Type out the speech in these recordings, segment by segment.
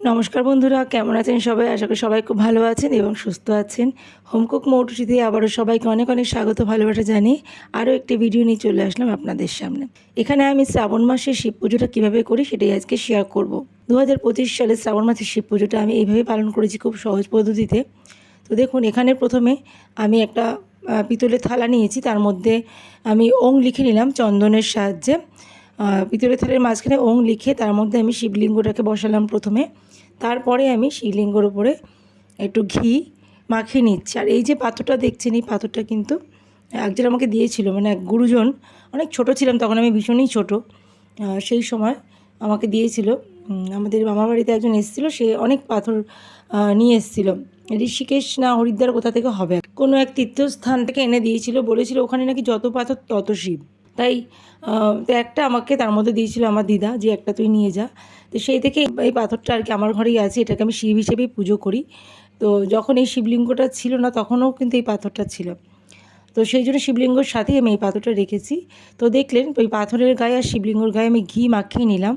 নমস্কার বন্ধুরা, কেমন আছেন সবাই? আশা করি সবাই খুব ভালো আছেন এবং সুস্থ আছেন। হোমকুক মৌটুসিতে আবারও সবাইকে অনেক অনেক স্বাগত ভালোবাসা জানিয়ে আরও একটি ভিডিও নিয়ে চলে আসলাম আপনাদের সামনে। এখানে আমি শ্রাবণ মাসে শিব পুজোটা কীভাবে করি সেটাই আজকে শেয়ার করব। 2025 সালে শ্রাবণ মাসের শিব পুজোটা আমি এইভাবে পালন করেছি, খুব সহজ পদ্ধতিতে। তো দেখুন, এখানে প্রথমে আমি একটা পিতলের থালা নিয়েছি, তার মধ্যে আমি ওং লিখে নিলাম চন্দনের সাহায্যে। পিতলের থালার মাঝখানে ওং লিখে তার মধ্যে আমি শিবলিঙ্গটাকে বসালাম প্রথমে। তারপরে আমি শিবলিঙ্গর উপরে একটু ঘি মাখিয়ে নিচ্ছি। আর এই যে পাথরটা দেখছেন, এই পাথরটা কিন্তু একজন আমাকে দিয়েছিল, মানে এক গুরুজন। অনেক ছোট ছিলাম তখন, আমি ভীষণই ছোট। সেই সময় আমাকে দিয়েছিল। আমাদের মামার বাড়িতে একজন এসেছিলো, সে অনেক পাথর নিয়ে এসেছিলো। ঋষিকেশ না হরিদ্বার কোথা থেকে হবে, কোনো এক তীর্থস্থান থেকে এনে দিয়েছিল। বলেছিল ওখানে নাকি যত পাথর তত শিব। তাই তো একটা আমাকে তার মধ্যে দিয়েছিল আমার দিদা, যে একটা তুই নিয়ে যা। তো সেই থেকে এই পাথরটা আর কি আমার ঘরেই আছে। এটাকে আমি শিব হিসেবেই পুজো করি। তো যখন এই শিবলিঙ্গটা ছিল না, তখনও কিন্তু এই পাথরটা ছিল। তো সেই জন্য শিবলিঙ্গর সাথেই আমি এই পাথরটা রেখেছি। তো দেখলেন, ওই পাথরের গায়ে আর শিবলিঙ্গর গায়ে আমি ঘি মাখিয়ে নিলাম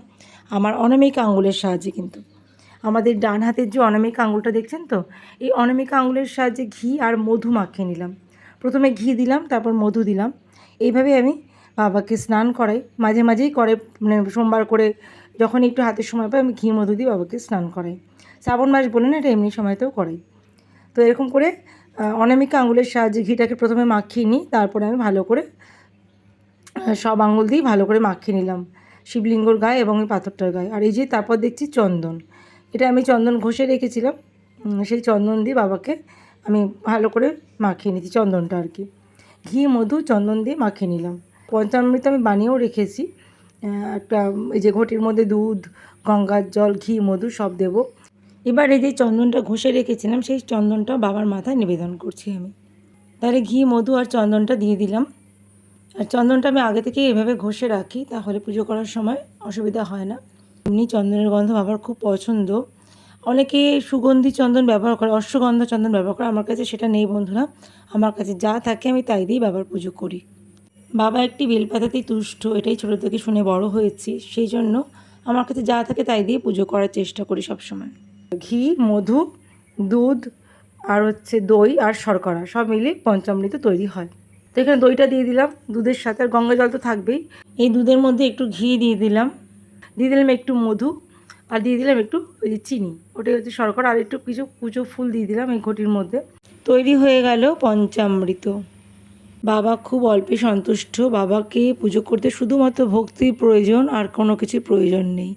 আমার অনামিকা আঙুলের সাহায্যে। কিন্তু আমাদের ডান হাতের যে অনামিকা আঙুলটা দেখছেন তো, এই অনামিকা আঙুলের সাহায্যে ঘি আর মধু মাখিয়ে নিলাম। প্রথমে ঘি দিলাম, তারপর মধু দিলাম। এইভাবে আমি বাবাকে স্নান করাই, মাঝে মাঝেই করে, মানে সোমবার করে যখন একটু হাতের সময় পাই আমি ঘি মধু দিয়ে বাবাকে স্নান করাই। শ্রাবণ মাস বলে না, এটা এমনি সময়তেও করাই। তো এরকম করে অনামিকা আঙুলের সাহায্যে ঘিটাকে প্রথমে মাখিয়ে নিই, তারপরে আমি ভালো করে সব আঙুল দিয়েই ভালো করে মাখিয়ে নিলাম শিবলিঙ্গর গায়ে এবং এই পাথরটার গায়ে। আর এই যে তারপর দেখছি চন্দন, এটা আমি চন্দন ঘষে রেখেছিলাম, সেই চন্দন দিয়ে বাবাকে আমি ভালো করে মাখিয়ে নিচ্ছি চন্দনটা আর কি। ঘি মধু চন্দন দিয়ে মাখিয়ে নিলাম। পঞ্চামৃত আমি বানিয়েও রেখেছি। একটা এই যে ঘটির মধ্যে দুধ, গঙ্গার জল, ঘি মধু সব দেবো। এবার এই যে চন্দনটা ঘষে রেখেছিলাম, সেই চন্দনটা বাবার মাথায় নিবেদন করছি আমি। তাহলে ঘি মধু আর চন্দনটা দিয়ে দিলাম। আর চন্দনটা আমি আগে থেকে এভাবে ঘষে রাখি, তাহলে পুজো করার সময় অসুবিধা হয় না। এমনি চন্দনের গন্ধ বাবার খুব পছন্দ। অনেকে সুগন্ধি চন্দন ব্যবহার করে, অশ্বগন্ধা চন্দন ব্যবহার করে। আমার কাছে সেটা নেই বন্ধুরা। আমার কাছে যা থাকে আমি তাই দিয়েই বাবার পুজো করি। বাবা একটি বেলপাতাতেই তুষ্ট, এটাই ছোটো থেকে শুনে বড় হয়েছি। সেই জন্য আমার কাছে যা থাকে তাই দিয়ে পুজো করার চেষ্টা করি সবসময়। ঘি মধু দুধ আর হচ্ছে দই আর শর্করা সব মিলিয়ে পঞ্চামৃত তৈরি হয়। তো এখানে দইটা দিয়ে দিলাম দুধের সাথে, আর গঙ্গা জল তো থাকবেই। এই দুধের মধ্যে একটু ঘি দিয়ে দিলাম একটু মধু, আর দিয়ে দিলাম একটু ওই যে চিনি, ওটাই হচ্ছে শর্করা, আর একটু কিছু কুচো ফুল দিয়ে দিলাম এই ঘটির মধ্যে। তৈরি হয়ে গেল পঞ্চামৃত। বাবা খুব অল্পে সন্তুষ্ট। বাবাকে পুজো করতে শুধুমাত্র ভক্তির প্রয়োজন, আর কোনো কিছুর প্রয়োজন নেই।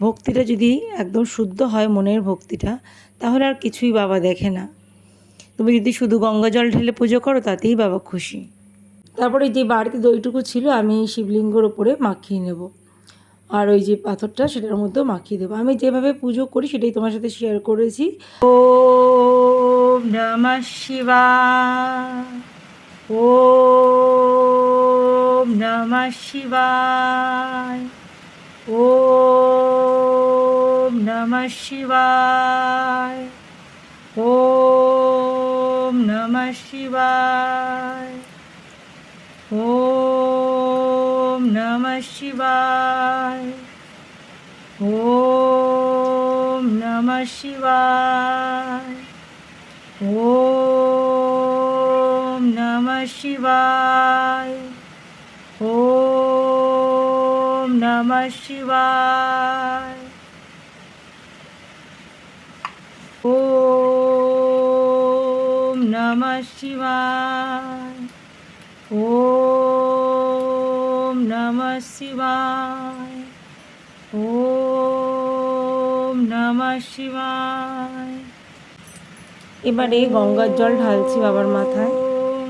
ভক্তিটা যদি একদম শুদ্ধ হয়, মনের ভক্তিটা, তাহলে আর কিছুই বাবা দেখে না। তুমি যদি শুধু গঙ্গা জল ঢেলে পুজো করো, তাতেই বাবা খুশি। তারপরে যে বাড়িতে দইটুকু ছিল আমি শিবলিঙ্গর ওপরে মাখিয়ে নেব, আর ওই যে পাথরটা সেটার মধ্যেও মাখিয়ে দেবো। আমি যেভাবে পুজো করি সেটাই তোমার সাথে শেয়ার করেছি। ওম নমঃ শিবায়, ওম নমঃ শিবায়, ওম নমঃ শিবায়, ওম নমঃ শিবায়, ওম নমঃ শিবায়, ওম নমঃ শিবায়, ওম নমঃ শিবায়, ওম নমঃ শিবায়, ওম নমঃ শিবায়, ওম নমঃ শিবায়, ওম নমঃ শিবায়। এবারে গঙ্গার জল ঢালছি বাবার মাথায়। ওম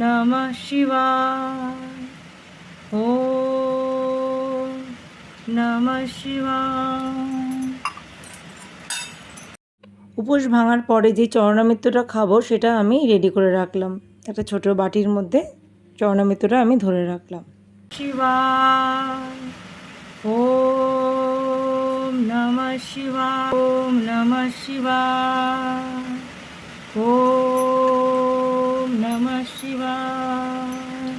নমঃ শিবায়, ওম নমঃ শিবায়। উপোস ভাঙার পরে যে চরণামৃতটা খাবো সেটা আমি রেডি করে রাখলাম। একটা ছোট বাটির মধ্যে চরণামৃতটা আমি ধরে রাখলাম। শিবায়, ওম নমঃ শিবায়, ওম নমঃ শিবায়, ওম নমঃ শিবায়,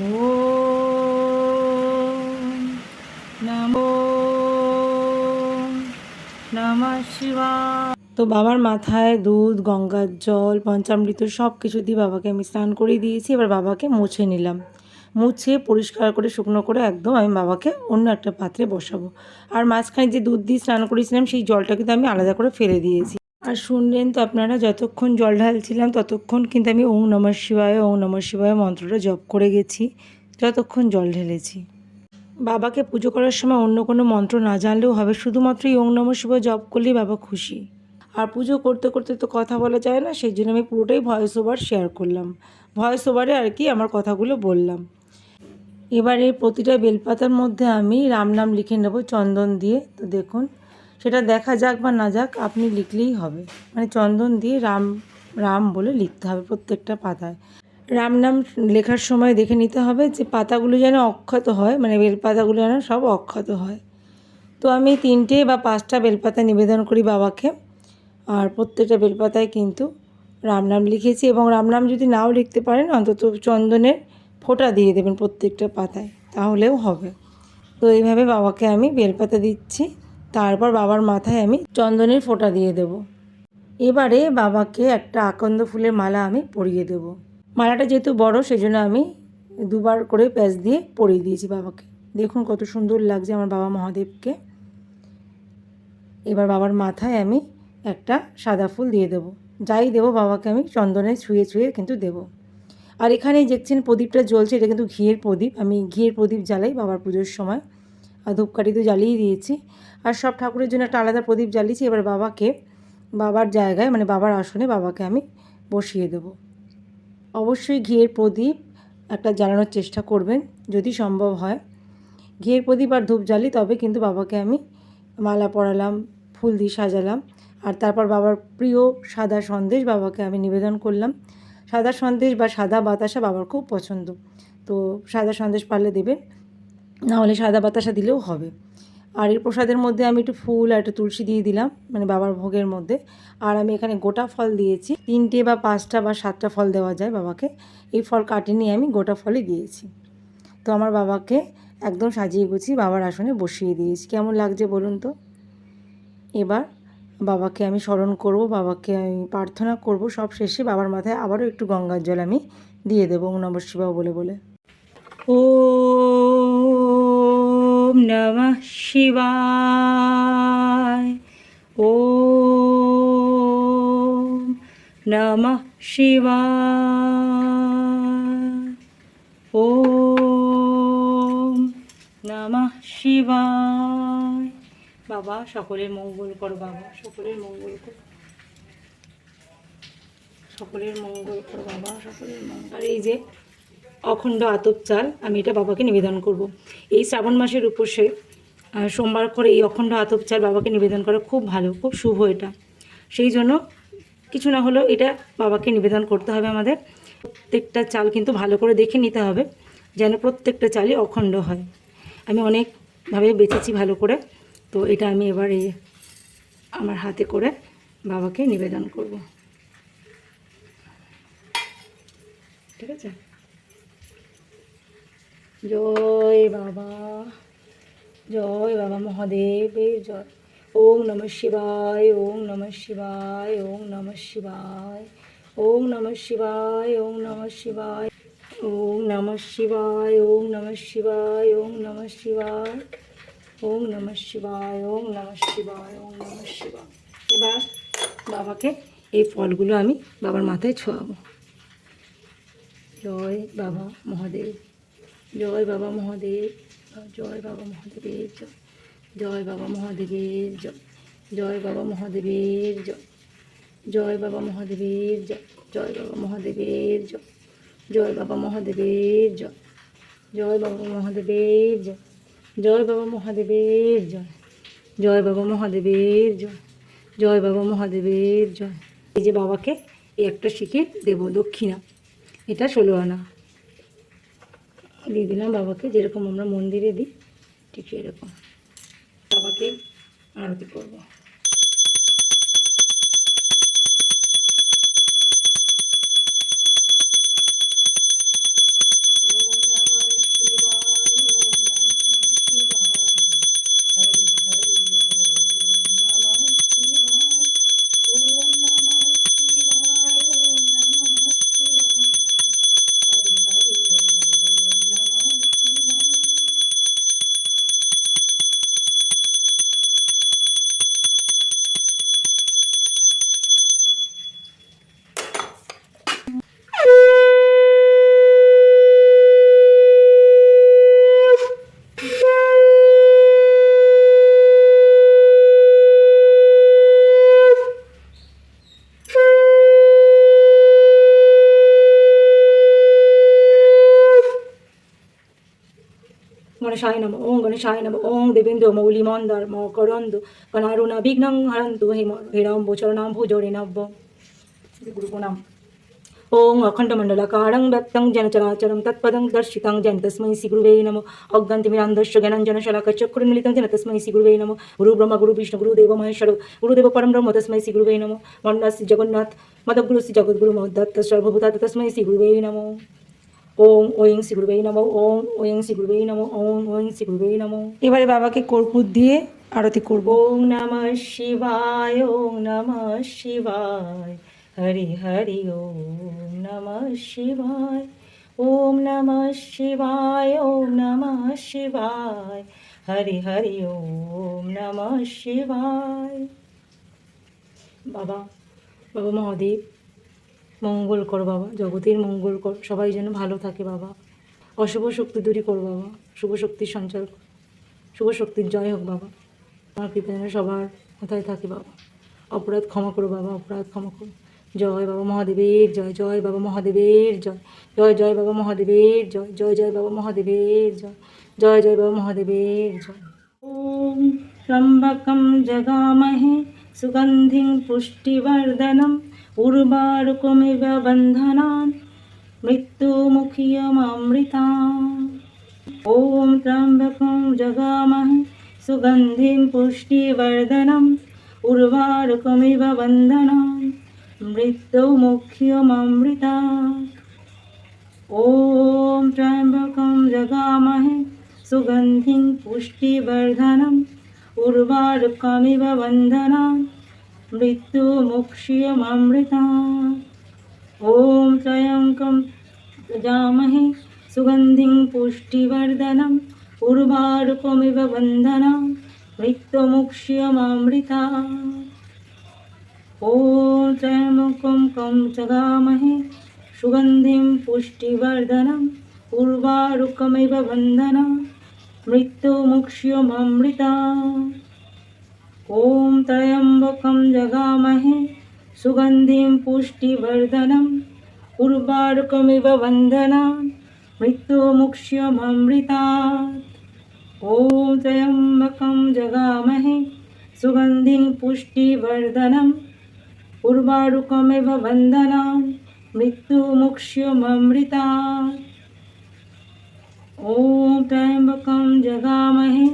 ওম নমো নমঃ শিবায়। তো বাবার মাথায় দুধ, গঙ্গার জল, পঞ্চামৃত সব কিছু দিয়ে বাবাকে আমি স্নান করিয়ে দিয়েছি। এবার বাবাকে মুছে নিলাম। মুছে পরিষ্কার করে শুকনো করে একদম আমি বাবাকে অন্য একটা পাত্রে বসাবো। আর মাঝখানে যে দুধ দিয়ে স্নান করিয়েছিলাম সেই জলটা কিন্তু আমি আলাদা করে ফেলে দিয়েছি। আর শুনলেন তো আপনারা, যতক্ষণ জল ঢালছিলাম ততক্ষণ কিন্তু আমি ওং নমঃ শিবায় ওং নমঃ শিবায় মন্ত্রটা জপ করে গেছি যতক্ষণ জল ঢেলেছি। বাবাকে পুজো করার সময় অন্য কোনো মন্ত্র না জানলেও হবে, শুধুমাত্র ওং নমঃ শিবায় জপ করলেই বাবা খুশি। আর পুজো করতে করতে তো কথা বলা যায় না, সেই জন্য আমি পুরোটাই ভয়েস ওভার শেয়ার করলাম। ভয়েস ওভারে আর কি আমার কথাগুলো বললাম। এবার এই প্রতিটা বেলপাতার মধ্যে আমি রাম নাম লিখে নেব চন্দন দিয়ে। তো দেখুন, সেটা দেখা যাক বা না যাক আপনি লিখলেই হবে, মানে চন্দন দিয়ে রাম রাম বলে লিখতে হবে প্রত্যেকটা পাতায়। রাম নাম লেখার সময় দেখে নিতে হবে যে পাতাগুলো যেন অক্ষত হয়, মানে বেলপাতাগুলো যেন সব অক্ষত হয়। তো আমি 3টে বা 5টা বেলপাতা নিবেদন করি বাবাকে। আর প্রত্যেকটা বেলপাতায় কিন্তু রাম নাম লিখেছি, এবং রাম নাম যদি নাও লিখতে পারেন অন্তত চন্দনের ফোঁটা দিয়ে দেবেন প্রত্যেকটা পাতায়, তাহলেও হবে। তো এইভাবে বাবাকে আমি বেলপাতা দিচ্ছি, তারপর বাবার মাথায় আমি চন্দনের ফোঁটা দিয়ে দেব। এবারে বাবাকে একটা আকন্দ ফুলের মালা আমি পরিয়ে দেব। মালাটা যেহেতু বড় সেজন্য আমি 2বার করে প্যাঁচ দিয়ে পরিয়ে দিয়েছি বাবাকে। দেখুন কত সুন্দর লাগছে আমার বাবা মহাদেবকে। এবার বাবার মাথায় আমি একটা সাদা ফুল দিয়ে দেবো। যাই দেবো বাবাকে আমি চন্দনে ছুঁয়ে ছুঁয়ে কিন্তু দেবো। আর এখানে দেখছেন প্রদীপটা জ্বলছে, এটা কিন্তু ঘিয়ের প্রদীপ। আমি ঘিয়ের প্রদীপ জ্বালাই বাবার পুজোর সময়। আর ধূপকাঠি তো জ্বালিয়ে দিয়েছি, আর সব ঠাকুরের জন্য একটা আলাদা প্রদীপ জ্বালিয়েছি। এবার বাবাকে বাবার জায়গায়, মানে বাবার আসনে বাবাকে আমি বসিয়ে দেবো। অবশ্যই ঘিয়ের প্রদীপ একটা জ্বালানোর চেষ্টা করবেন যদি সম্ভব হয়। ঘিয়ের প্রদীপ আর ধূপ জ্বালি, তবে কিন্তু বাবাকে আমি মালা পরালাম, ফুল দিয়ে সাজালাম। আর তারপর বাবার প্রিয় সাদা সন্দেশ বাবাকে আমি নিবেদন করলাম। সাদা সন্দেশ বা সাদা বাতাসা বাবার খুব পছন্দ, তো সাদা সন্দেশ পারলে দেবেন, নাহলে সাদা বাতাসা দিলেও হবে। আর এই প্রসাদের মধ্যে আমি একটু ফুল আর একটু তুলসী দিয়ে দিলাম, মানে বাবার ভোগের মধ্যে। আর আমি এখানে গোটা ফল দিয়েছি, 3টে বা 5টা বা 7টা ফল দেওয়া যায় বাবাকে। এই ফল কাটিয়ে নিয়ে আমি গোটা ফলই দিয়েছি। তো আমার বাবাকে একদম সাজিয়ে গুছিয়ে বাবার আসনে বসিয়ে দিয়েছি। কেমন লাগছে বলুন তো। এবার বাবাকে আমি স্মরণ করব, বাবাকে আমি প্রার্থনা করব। সব শেষে বাবার মাথায় আবারও একটু গঙ্গার জল আমি দিয়ে দেবো ওম নমঃ শিবায় বলে বলে। ওম নমঃ শিবায় ওম নমঃ শিবায় ওম নমঃ শিবায়। বাবা সকলের মঙ্গল করো, বাবা সকলের মঙ্গল করো, সকলের মঙ্গল করো বাবা, সকলের মঙ্গল। আর এই যে অখণ্ড আতপ চাল, আমি এটা বাবাকে নিবেদন করব। এই শ্রাবণ মাসের উপসে সোমবার করে এই অখণ্ড আতপ চাল বাবাকে নিবেদন করা খুব ভালো, খুব শুভ এটা। সেই জন্য কিছু না হলেও এটা বাবাকে নিবেদন করতে হবে আমাদের। প্রত্যেকটা চাল কিন্তু ভালো করে দেখে নিতে হবে যেন প্রত্যেকটা চালই অখণ্ড হয়। আমি অনেকভাবে বেছেছি ভালো করে, তো এটা আমি এবার এই আমার হাতে করে বাবাকে নিবেদন করব। ঠিক আছে। জয় বাবা, জয় বাবা মহাদেবের জয়। ওম নমঃ শিবায় ওম নমঃ শিবায় ওম নমঃ শিবায় ওম নমঃ শিবায় ওম নমঃ শিবায় ওম নমঃ শিবায় ওম নমঃ শিবায় ওম নমঃ শিবায় ওম নমঃ শিবায় ওম নমঃ শিবায় ওম নমঃ শিবায়। এবার বাবাকে এই ফলগুলো আমি বাবার মাথায় ছোঁয়াবো। জয় বাবা মহাদেব, জয় বাবা মহাদেব, জয় বাবা মহাদেবের জয়, জয় বাবা মহাদেবের জয়, জয় বাবা মহাদেবের জয়, জয় বাবা মহাদেবের জয়, জয় বাবা মহাদেবের জয়, জয় বাবা মহাদেবের জয়, জয় বাবা মহাদেবের জয়, জয় বাবা মহাদেবের জয়, জয় বাবা মহাদেবের জয়, জয় বাবা মহাদেবের জয়। এই যে বাবাকে এই একটা শিখে দেব দক্ষিণা, এটা 16 আনা দিয়ে দিলাম বাবাকে, যেরকম আমরা মন্দিরে দিই ঠিক এরকম বাবাকে আরতি করব। গণেশায় নমঃ ওং গণেশায় নমঃ ওং দেবেন্দ্র মৌলি মন্দার মকরন্দ কণারুণা বিঘ্নং হরন্তু হিরম্ব চরণাম ভুজরে নব্য গুরু প্রণাম। ওং অখণ্ডমণ্ডলাকারং ব্যক্তং যেন চরাচরং তৎপদং দর্শিতং যেন তস্मै শ্রী গুরুবে নমঃ অজ্ঞান্তিমিরান্ধস্য জ্ঞানাঞ্জনশলাকায় চক্ষুর্মিলিतं যেন তস্मै শ্রী গুরুবে নমঃ গুরু ব্রহ্মা গুরু বিষ্ণু গুরুদেব মহেশ্বর গুরুদেব পরম ব্রহ্ম তস্मै শ্রী গুরুবে নমঃ মন্ডল শ্রী জগন্নাথ মদগুরু শ্রী জগদ্গুরু মহোদত্ত সর্বভূতাৎ তস্मै শ্রী গুরুবে নমঃ। ওং ওং শ্রী গুরুবে নমঃ ওং ওং শ্রী গুরুবে নমঃ ওং ওং শ্রী গুরুবে নমঃ। এবারে বাবাকে কর্পূর দিয়ে আরতি করব। ওং নমঃ শিবায় ওং নমঃ শিবায় হরি হরি ওম নমঃ শিবায় ওম নমঃ শিবায় ওম নমঃ শিবায় হরি হরি ওম নমঃ শিবায়। বাবা বাবা মহাদেব মঙ্গল কর বাবা, জগতের মঙ্গল কর, সবাই যেন ভালো থাকে বাবা, অশুভ শক্তি দূরী কর বাবা, শুভ শক্তির সঞ্চার কর, শুভ শক্তির জয় হোক বাবা, আমার কৃপা যেন সবার মাথায় থাকে বাবা, অপরাধ ক্ষমা করো বাবা, অপরাধ ক্ষমা করো। জয় বাবা মহাদেবের জয়, জয় বাবা মহাদেবের জয়, জয় জয় বাবা মহাদেবের জয়, জয় জয় বাবা মহাদেবের জয়, জয় জয় বাবা মহাদেবের জয়। ওম ত্র্যম্বকম জগামহে সুগন্ধিং পুষ্টিবর্ধনম উর্বারুকমিব বন্ধনান মৃত্যুমুখীয়মৃতাম। ওম ত্র্যম্বকম জগামহে সুগন্ধিং পুষ্টিবর্ধনম উর্বারুকমিব বন্ধনান মৃত্যুমুখ্যমৃতাৎ। ওম ত্র্যম্বকম জগামহে সুগন্ধিং পুষ্টিবর্ধনম উর্বারুকমিব বন্ধনান মৃত্যুমুখ্যমৃতাৎ। ওম ত্র্যম্বকম যজামহে সুগন্ধিং পুষ্টিবর্ধনম উর্বারুকমিব বন্ধনান মৃত্যুমুখ্যমৃতাৎ। ওম ত্র্যম্বকম জগামহে সুগন্ধিং পুষ্টিবর্ধনম উর্বারুকমিব বন্ধনান মৃত্যুমুখ্যমৃতাৎ। ওম ত্র্যম্বকম জগামহে সুগন্ধিং পুষ্টিবর্ধনম উর্বারুকমিব বন্ধনান মৃত্যুমুখ্যমৃতাৎ। ওম ত্র্যম্বকম জগামহে সুগন্ধিং পুষ্টিবর্ধনম উর্বারুকমিব বন্ধনান মৃত্যুমুখ্যমৃতাৎ। ওম ত্র্যম্বকম জগামহে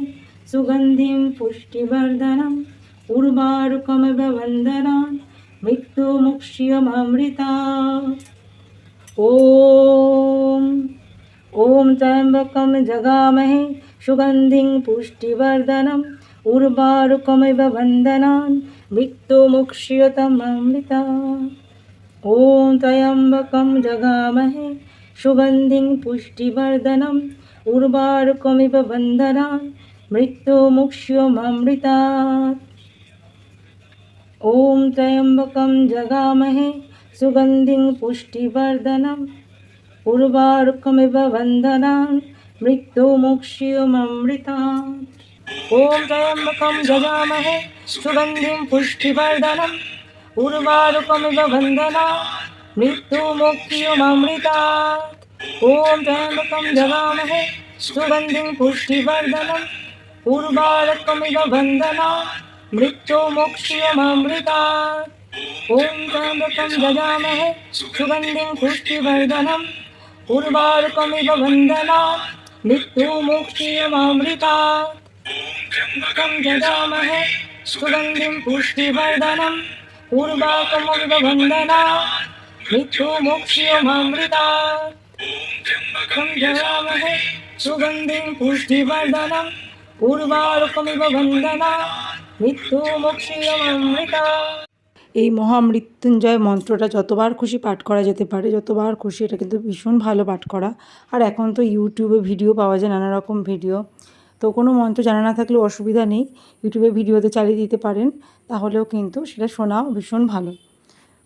সুগন্ধিং পুষ্টিবর্ধনম উর্বারুকমিব বন্ধনান মৃত্যুমুখ্যমৃতাৎ। ওম ওম ত্র্যম্বকম জগামহে সুগন্ধিং পুষ্টিবর্ধনম উর্বারুকমিব বন্ধনান মৃত্যুমুখ্যমৃতাৎ। ওম ত্র্যম্বকম জগামহে সুগন্ধিং পুষ্টিবর্ধনম উর্বারুকমিব বন্ধনান মৃত্যুমুখ্যমৃতাৎ। ওম ত্র্যম্বকম জগামহে সুগন্ধিং পুষ্টিবর্ধনম উর্বারুকমিব বন্ধনান মৃত্যুমুখ্যমৃতাৎ। ওম ত্র্যম্বকম যজামহে সুগন্ধিং পুষ্টিবর্ধনম উর্বারুকমিব বন্ধনান মৃত্যুমুখ্যমৃতাৎ। ওম ত্র্যম্বকম যজামহে সুগন্ধিং পুষ্টিবর্ধনম উর্বারুকমিব বন্ধনান মৃত্যুমুখ্যমৃতাৎ। ওম ত্র্যম্বকম যজামহে সুগন্ধিং পুষ্টিবর্ধনম উর্বারুকমিব বন্ধনান মৃত্যুমুখ্যমৃতাৎ। ওম যজামহে সুগন্ধিং পুষ্টিবর্ধনম উর্বারুকমিব বন্ধনান মৃত্যুমুখ্যমৃতাৎ। ওম যজামহে সুগন্ধিং পুষ্টিবর্ধনম উর্বারুকমিব বন্ধনান মৃত্যুমুখ্যমৃতাৎ। এই মহামৃত্যুঞ্জয় মন্ত্রটা যতবার খুশি পাঠ করা যেতে পারে, যতবার খুশি, এটা কিন্তু ভীষণ ভালো পাঠ করা। আর এখন তো ইউটিউবে ভিডিও পাওয়া যায়, নানা রকম ভিডিও, তো কোনো মন্ত্র জানা না থাকলেও অসুবিধা নেই, ইউটিউবে ভিডিওতে চালিয়ে দিতে পারেন, তাহলেও কিন্তু সেটা শোনাও ভীষণ ভালো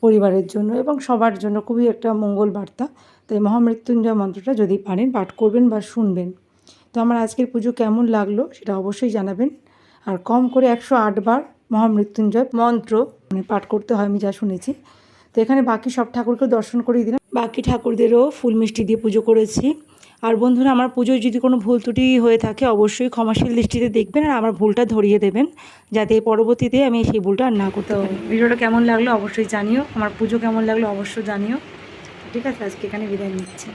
পরিবারের জন্য এবং সবার জন্য খুবই একটা মঙ্গল বার্তা। তাই মহামৃত্যুঞ্জয় মন্ত্রটা যদি পারেন পাঠ করবেন বা শুনবেন। তো আমার আজকের পুজো কেমন লাগলো সেটা অবশ্যই জানাবেন। আর কম করে 108 বার মহামৃত্যুঞ্জয় মন্ত্র পাঠ করতে হয়, আমি যা শুনেছি। তো এখানে বাকি সব ঠাকুরকেও দর্শন করিয়ে দিলাম, বাকি ঠাকুরদেরও ফুল মিষ্টি দিয়ে পুজো করেছি। আর বন্ধুরা, আমার পুজোয় যদি কোনো ভুল ত্রুটি হয়ে থাকে অবশ্যই ক্ষমাশীল দৃষ্টিতে দেখবেন আর আমার ভুলটা ধরিয়ে দেবেন, যাতে পরবর্তীতে আমি সেই ভুলটা আর না করতে পারি। ভিডিওটা কেমন লাগলো অবশ্যই জানিও, আমার পুজো কেমন লাগলো অবশ্যই জানিও। ঠিক আছে, আজকে এখানে বিদায় নিচ্ছি।